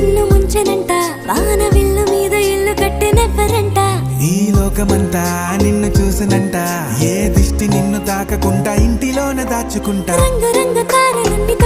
నిన్ను ముంచెనంట వాన విల్లు మీద ఇల్లు కట్టెనెవ్వరంట ఈ లోకమంతా నిన్ను చూసినంట ఏ దిష్టి నిన్ను తాకకుండా ఇంటిలోన దాచుకుంటా రంగు రంగు తారలన్నీ